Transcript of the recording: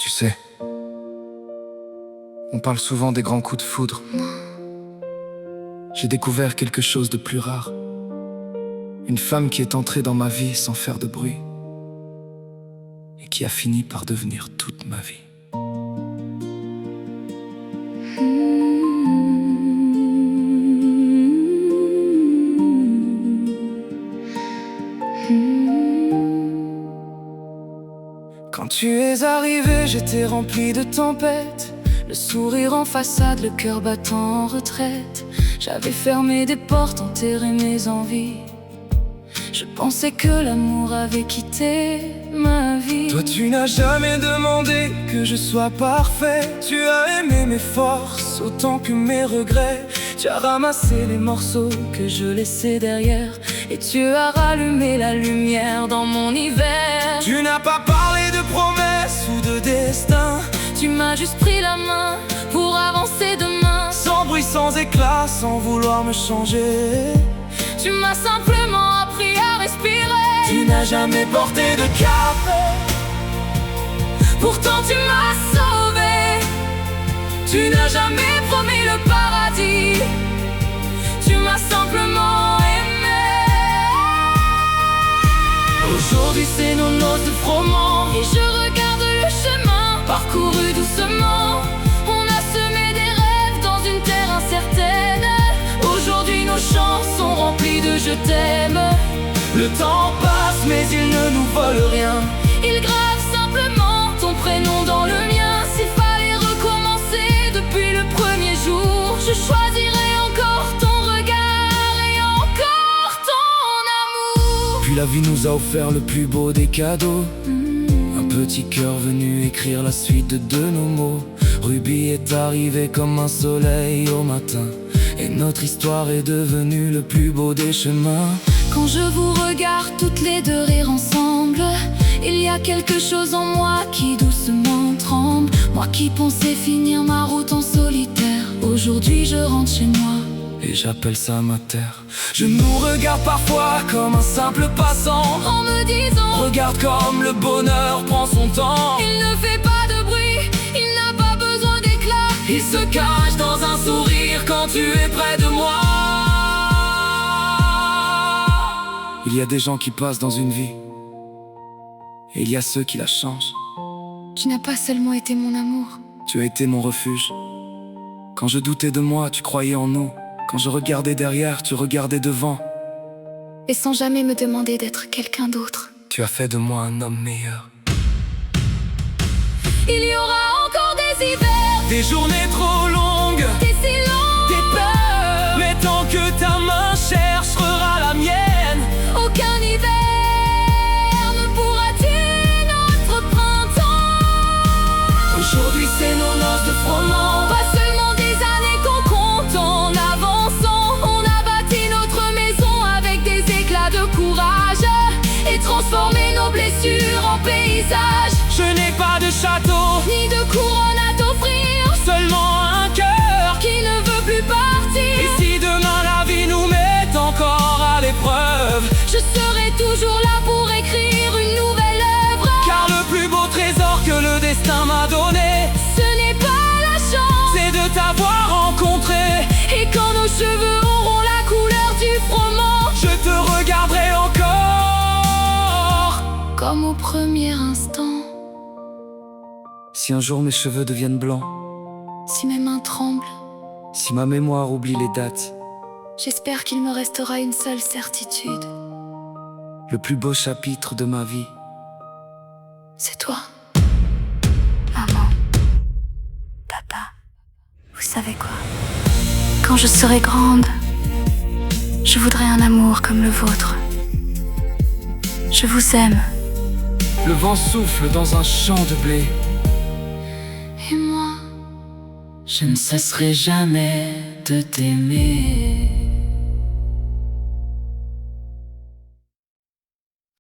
Tu sais, on parle souvent des grands coups de foudre. J'ai découvert quelque chose de plus rare. Une femme qui est entrée dans ma vie sans faire de bruit et qui a fini par devenir toute ma vie. Quand tu es arrivé, j'étais rempli de tempêtes. Le sourire en façade, le cœur battant en retraite. J'avais fermé des portes, enterré mes envies. Je pensais que l'amour avait quitté ma vie. Toi tu n'as jamais demandé que je sois parfait. Tu as aimé mes forces autant que mes regrets. Tu as ramassé les morceaux que je laissais derrière et tu as rallumé la lumière dans mon hiver. Tu n'as pas parlé de promesses ou de destin. Tu m'as juste pris la main pour avancer demain. Sans bruit, sans éclat, sans vouloir me changer. Tu m'as simplement appris à respirer. Tu n'as jamais porté de cap, pourtant tu m'as sauvé. Tu n'as jamais promis le paradis. Tu m'as simplement aimé. Aujourd'hui c'est nos noces de froment et je regarde le chemin parcouru doucement. On a semé des rêves dans une terre incertaine. Aujourd'hui nos chants sont remplis de je t'aime. Le temps passe mais il ne nous vole rien. Il grave simplement ton prénom dans le mien. S'il fallait recommencer depuis le premier jour, je choisirais encore ton regard et encore ton amour. Puis la vie nous a offert le plus beau des cadeaux. Un petit cœur venu écrire la suite de nos mots. Ruby est arrivé comme un soleil au matin et notre histoire est devenue le plus beau des chemins. Quand je vous regarde toutes les deux rire ensemble, il y a quelque chose en moi qui doucement tremble. Moi qui pensais finir ma route en solitaire, aujourd'hui je rentre chez moi et j'appelle ça ma terre. Je nous regarde parfois comme un simple passant, en me disant regarde comme le bonheur prend son temps. Il ne fait pas de bruit, il n'a pas besoin d'éclat. Il se cache dans un sourire quand tu es près de moi. Il y a des gens qui passent dans une vie et il y a ceux qui la changent. Tu n'as pas seulement été mon amour, tu as été mon refuge. Quand je doutais de moi, tu croyais en nous. Quand je regardais derrière, tu regardais devant. Et sans jamais me demander d'être quelqu'un d'autre, tu as fait de moi un homme meilleur. Il y aura encore des hivers, des journées trop longues, des silences, des peurs. Mais tant que ta main cherchera la mienne, aucun hiver ne pourra tuer notre printemps. Aujourd'hui c'est nos noces de froment, pas seulement des années qu'on compte en avançant. On a bâti notre maison avec des éclats de courage et transformé nos blessures en paysages. Je n'ai pas de château, ni de couronne à t'offrir, seulement un cœur qui ne veut plus partir. Et si demain la vie nous met encore à l'épreuve, je serai toujours là pour écrire une nouvelle œuvre. Car le plus beau trésor que le destin m'a donné, ce n'est pas la chance, c'est de t'avoir rencontré. Et quand nos cheveux auront la couleur du froment, je te regarderai encore comme au premier instant. Si un jour mes cheveux deviennent blancs, si mes mains tremblent, si ma mémoire oublie les dates, j'espère qu'il me restera une seule certitude. Le plus beau chapitre de ma vie, c'est toi. Maman, papa, vous savez quoi? Quand je serai grande, je voudrais un amour comme le vôtre. Je vous aime. Le vent souffle dans un champ de blé. Et moi, je ne cesserai jamais de t'aimer.